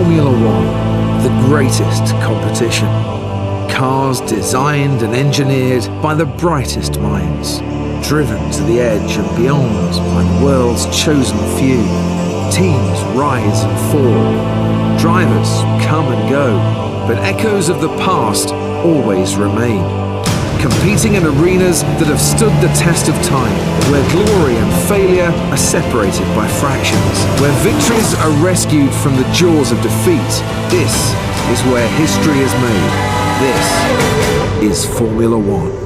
Formula One, the greatest competition. Cars designed and engineered by the brightest minds, driven to the edge and beyond by the world's chosen few. Teams rise and fall, drivers come and go, but echoes of the past always remain. Competing in arenas that have stood the test of time, where glory and failure are separated by fractions, where victories are rescued from the jaws of defeat. This is where history is made. This is Formula One.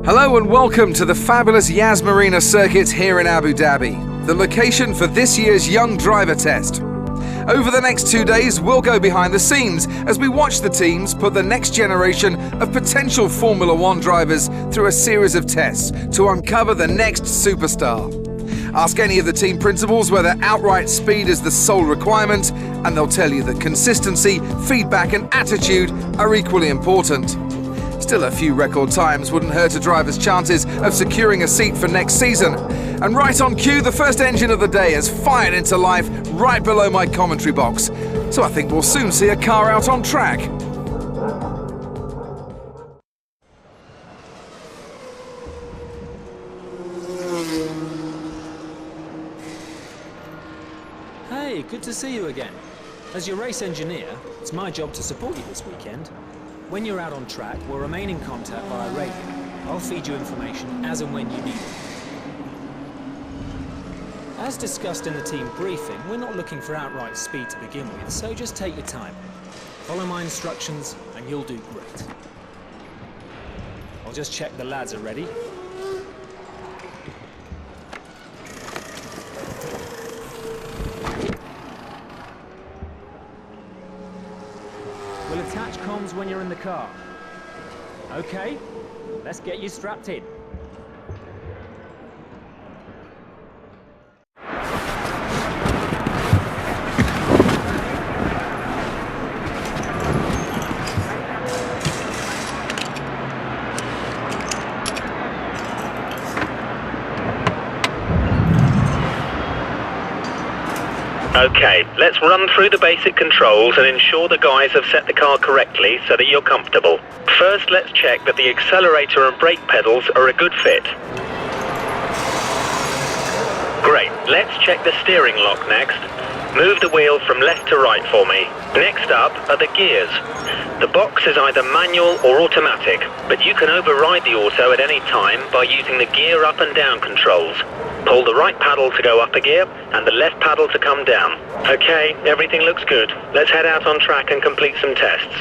Hello and welcome to the fabulous Yas Marina circuit here in Abu Dhabi, the location for this year's Young Driver Test. Over the next 2 days, we'll go behind the scenes as we watch the teams put the next generation of potential Formula One drivers through a series of tests to uncover the next superstar. Ask any of the team principals whether outright speed is the sole requirement, and they'll tell you that consistency, feedback and attitude are equally important. Still, a few record times wouldn't hurt a driver's chances of securing a seat for next season. And right on cue, the first engine of the day has fired into life right below my commentary box. So I think we'll soon see a car out on track. Hey, good to see you again. As your race engineer, it's my job to support you this weekend. When you're out on track, we'll remain in contact via radio. I'll feed you information as and when you need it. As discussed in the team briefing, we're not looking for outright speed to begin with, so just take your time. Follow my instructions and you'll do great. I'll just check the lads are ready. We'll attach comms when you're in the car. Okay, let's get you strapped in. Okay, let's run through the basic controls and ensure the guys have set the car correctly so that you're comfortable. First, let's check that the accelerator and brake pedals are a good fit. Great, let's check the steering lock next. Move the wheel from left to right for me. Next up are the gears. The box is either manual or automatic, but you can override the auto at any time by using the gear up and down controls. Pull the right paddle to go up a gear and the left paddle to come down. Okay, everything looks good. Let's head out on track and complete some tests.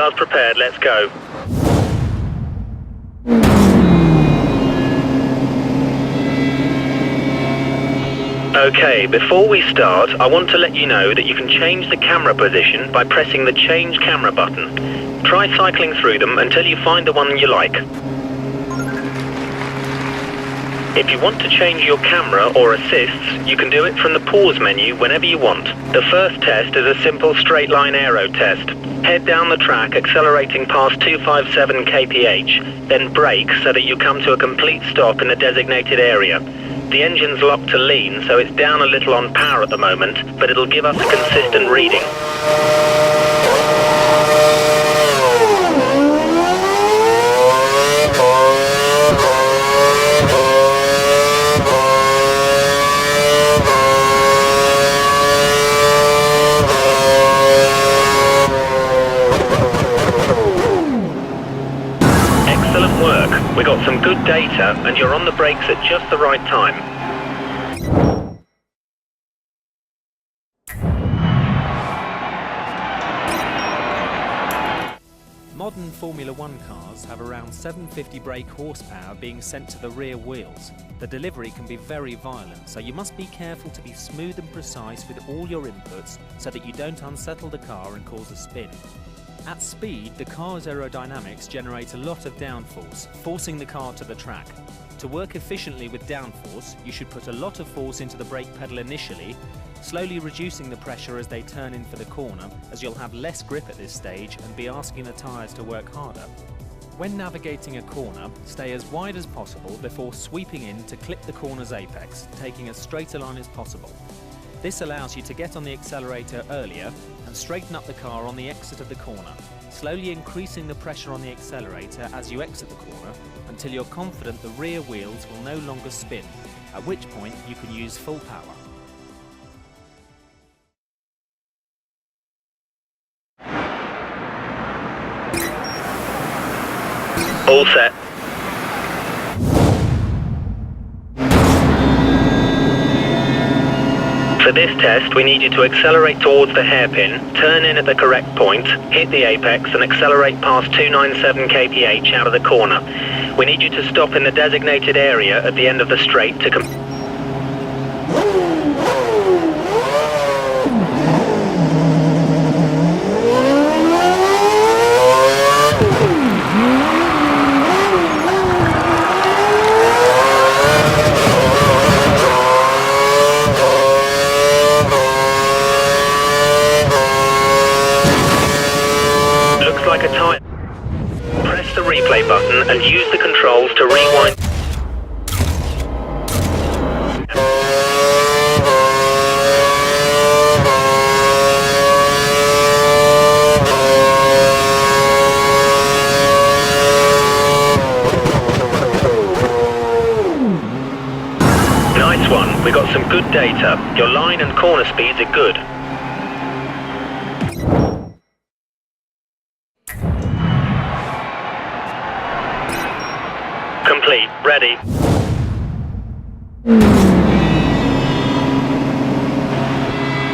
car's prepared, let's go. Okay, before we start, I want to let you know that you can change the camera position by pressing the Change Camera button. Try cycling through them until you find the one you like. If you want to change your camera or assists, you can do it from the Pause menu whenever you want. The first test is a simple straight line aero test. Head down the track accelerating past 257 kph, then brake so that you come to a complete stop in the designated area. The engine's locked to lean, so it's down a little on power at the moment, but it'll give us a consistent reading. Excellent work. We got some good data, and you're on the brakes at just the right time. Modern Formula One cars have around 750 brake horsepower being sent to the rear wheels. The delivery can be very violent, so you must be careful to be smooth and precise with all your inputs so that you don't unsettle the car and cause a spin. At speed, the car's aerodynamics generate a lot of downforce, forcing the car to the track. To work efficiently with downforce, you should put a lot of force into the brake pedal initially, slowly reducing the pressure as they turn in for the corner, as you'll have less grip at this stage and be asking the tyres to work harder. When navigating a corner, stay as wide as possible before sweeping in to clip the corner's apex, taking as straight a line as possible. This allows you to get on the accelerator earlier and straighten up the car on the exit of the corner, slowly increasing the pressure on the accelerator as you exit the corner until you're confident the rear wheels will no longer spin, at which point you can use full power. All set. For this test, we need you to accelerate towards the hairpin, turn in at the correct point, hit the apex and accelerate past 297 kph out of the corner. We need you to stop in the designated area at the end of the straight to like a tire. Press the replay button and use the controls to rewind. Nice one. We got some good data. Your line and corner speeds are good. Complete. Ready.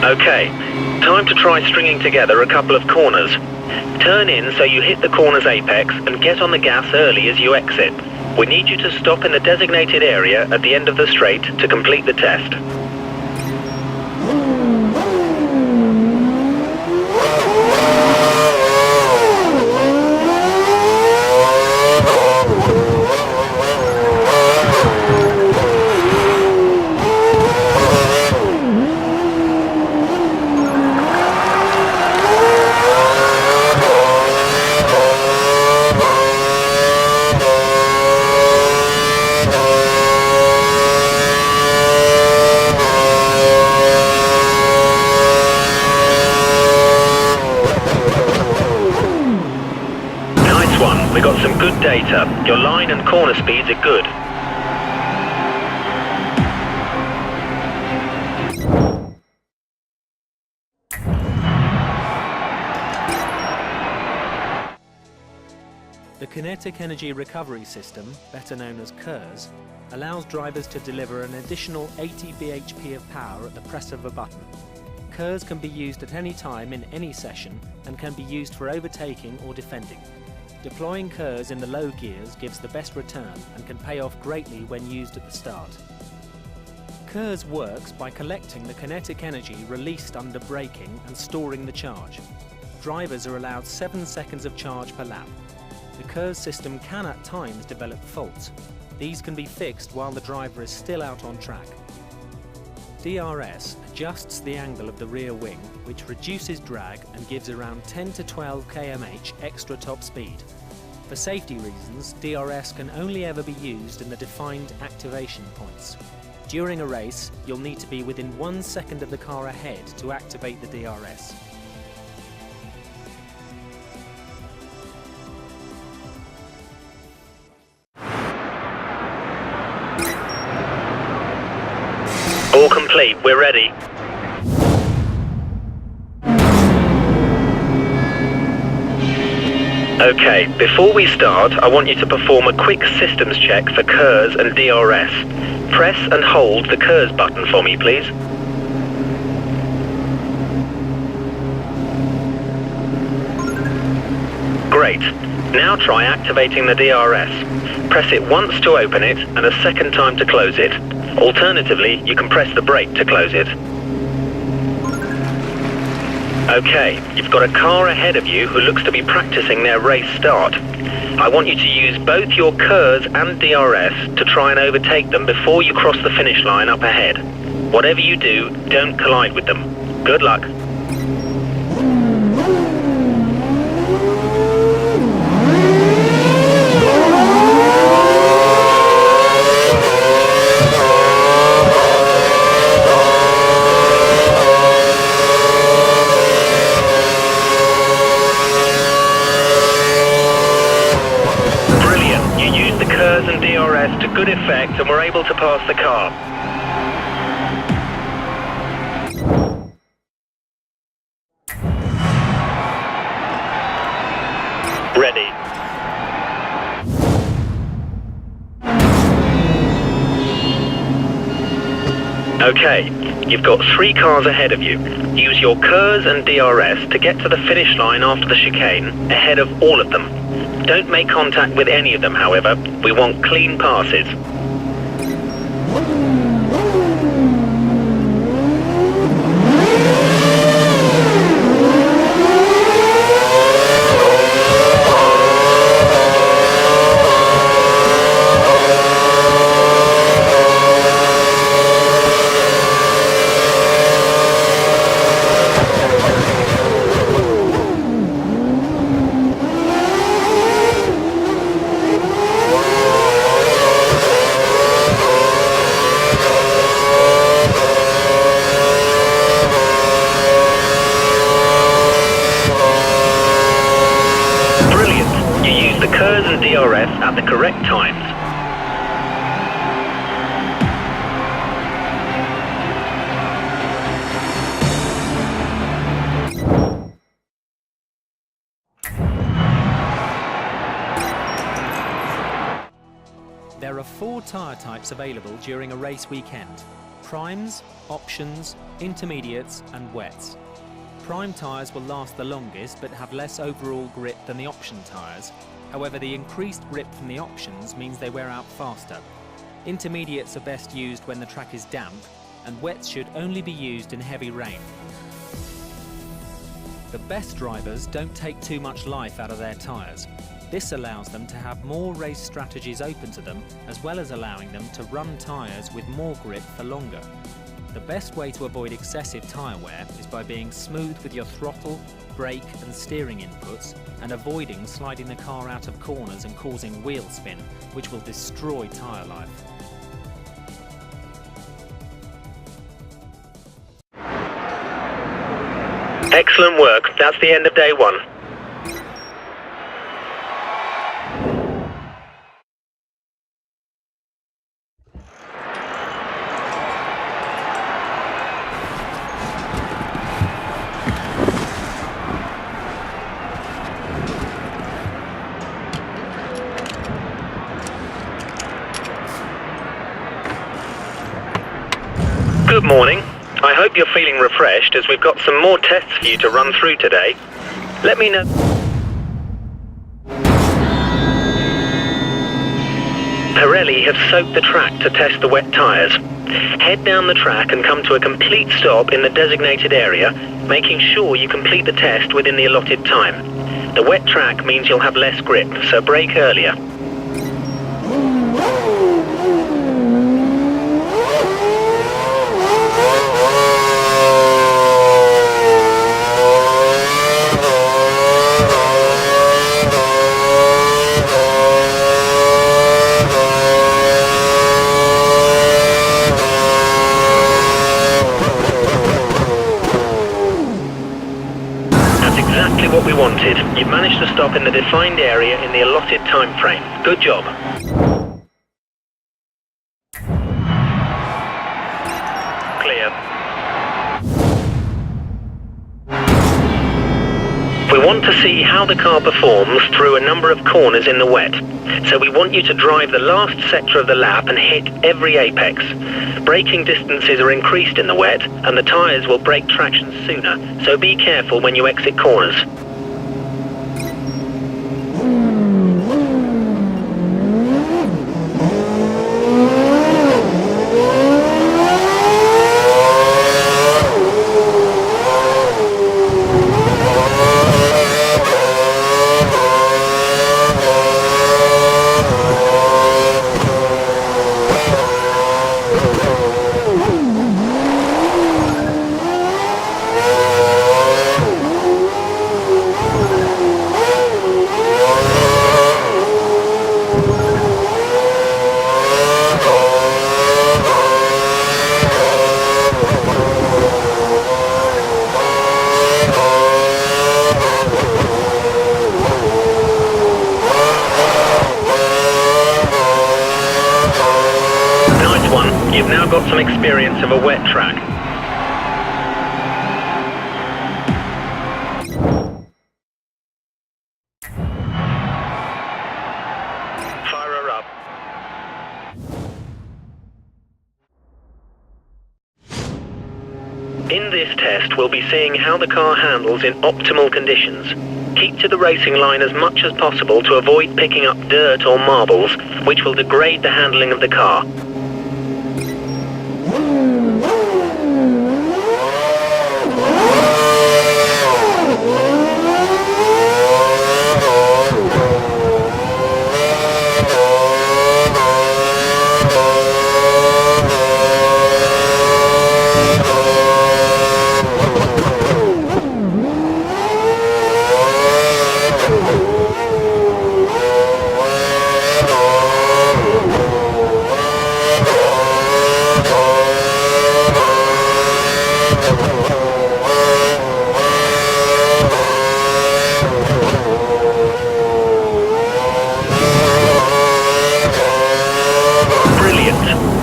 Okay, time to try stringing together a couple of corners. Turn in so you hit the corner's apex and get on the gas early as you exit. We need you to stop in the designated area at the end of the straight to complete the test. We got some good data. Your line and corner speeds are good. The Kinetic Energy Recovery System, better known as KERS, allows drivers to deliver an additional 80 bhp of power at the press of a button. KERS can be used at any time in any session and can be used for overtaking or defending. Deploying KERS in the low gears gives the best return and can pay off greatly when used at the start. KERS works by collecting the kinetic energy released under braking and storing the charge. Drivers are allowed 7 seconds of charge per lap. The KERS system can at times develop faults. These can be fixed while the driver is still out on track. DRS adjusts the angle of the rear wing, which reduces drag and gives around 10 to 12 km/h extra top speed. For safety reasons, DRS can only ever be used in the defined activation points. During a race, you'll need to be within 1 second of the car ahead to activate the DRS. All complete, we're ready. Okay, before we start, I want you to perform a quick systems check for KERS and DRS. Press and hold the KERS button for me, please. Great. Now try activating the DRS. Press it once to open it and a second time to close it. Alternatively, you can press the brake to close it. Okay, you've got a car ahead of you who looks to be practicing their race start. I want you to use both your KERS and DRS to try and overtake them before you cross the finish line up ahead. Whatever you do, don't collide with them. Good luck. And DRS to good effect and we're able to pass the car. Ready. Okay, you've got 3 cars ahead of you. Use your KERS and DRS to get to the finish line after the chicane, ahead of all of them. Don't make contact with any of them, however. We want clean passes. KERS and DRS at the correct times. There are 4 tyre types available during a race weekend: primes, options, intermediates and wets. Prime tyres will last the longest but have less overall grip than the option tyres. However, the increased grip from the options means they wear out faster. Intermediates are best used when the track is damp, and wets should only be used in heavy rain. The best drivers don't take too much life out of their tyres. This allows them to have more race strategies open to them, as well as allowing them to run tyres with more grip for longer. The best way to avoid excessive tyre wear is by being smooth with your throttle, brake and steering inputs, and avoiding sliding the car out of corners and causing wheel spin, which will destroy tyre life. Excellent work. That's the end of day 1. Good morning. I hope you're feeling refreshed as we've got some more tests for you to run through today. Let me know. Pirelli have soaked the track to test the wet tyres. Head down the track and come to a complete stop in the designated area, making sure you complete the test within the allotted time. The wet track means you'll have less grip, so brake earlier. Exactly what we wanted. You've managed to stop in the defined area in the allotted time frame. Good job. Clear. We want to see how the car performs through a number of corners in the wet. So we want you to drive the last sector of the lap and hit every apex. Braking distances are increased in the wet, and the tyres will break traction sooner, so be careful when you exit corners. You've now got some experience of a wet track. Fire her up. In this test, we'll be seeing how the car handles in optimal conditions. Keep to the racing line as much as possible to avoid picking up dirt or marbles, which will degrade the handling of the car.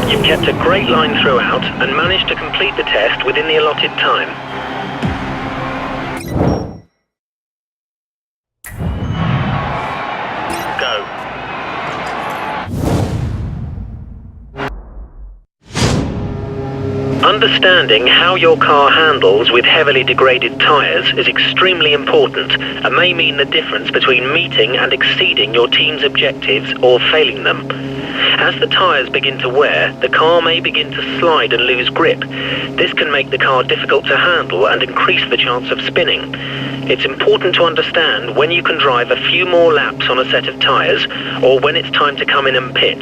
You've kept a great line throughout and managed to complete the test within the allotted time. Go. Understanding how your car handles with heavily degraded tyres is extremely important and may mean the difference between meeting and exceeding your team's objectives or failing them. As the tyres begin to wear, the car may begin to slide and lose grip. This can make the car difficult to handle and increase the chance of spinning. It's important to understand when you can drive a few more laps on a set of tyres or when it's time to come in and pit.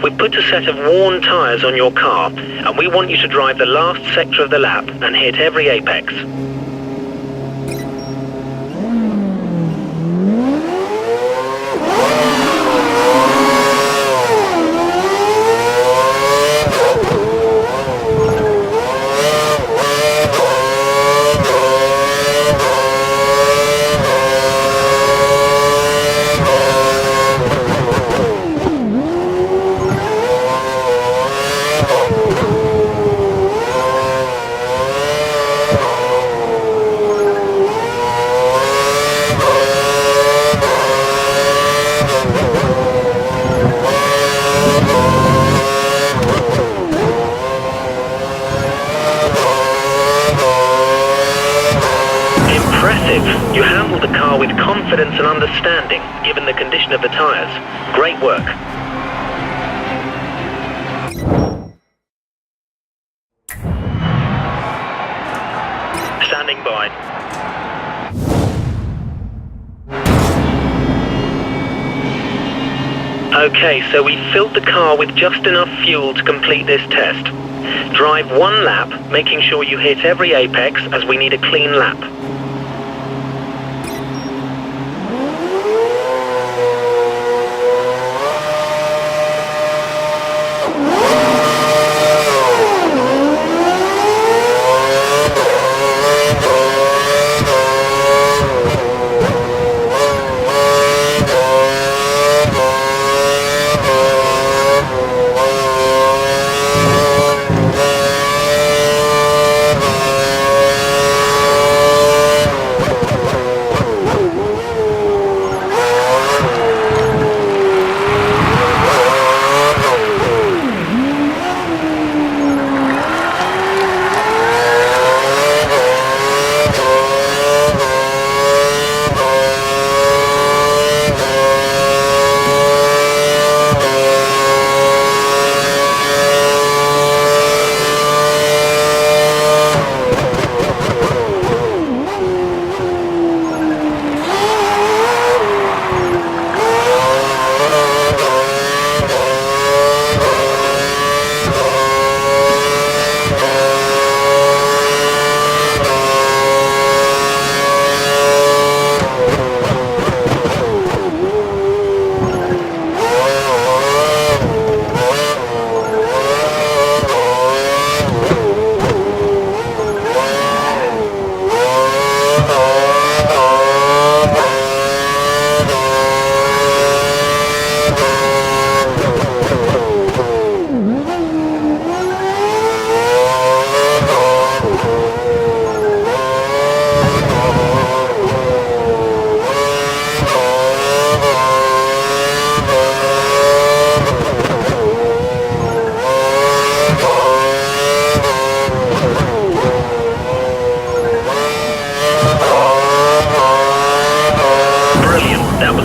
We've put a set of worn tyres on your car and we want you to drive the last sector of the lap and hit every apex. condition of the tyres. Great work. Standing by. Okay, so we filled the car with just enough fuel to complete this test. Drive one lap, making sure you hit every apex, as we need a clean lap.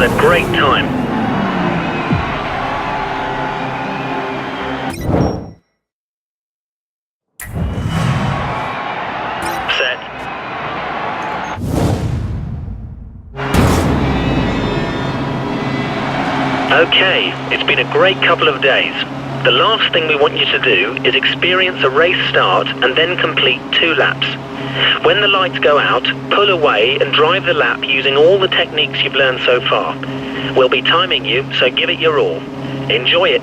A great time. Set. Okay, it's been a great couple of days. The last thing we want you to do is experience a race start and then complete 2 laps. When the lights go out, pull away and drive the lap using all the techniques you've learned so far. We'll be timing you, so give it your all. Enjoy it.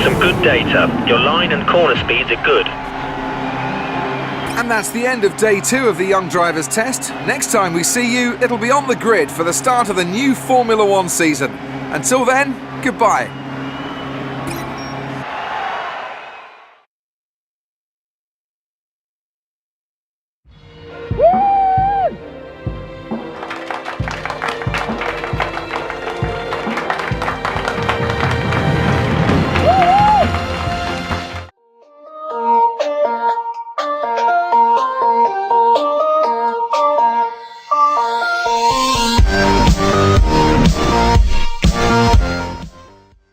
some good data. Your line and corner speeds are good. And that's the end of day 2 of the Young Drivers Test. Next time we see you, it'll be on the grid for the start of the new Formula 1 season. Until then, goodbye.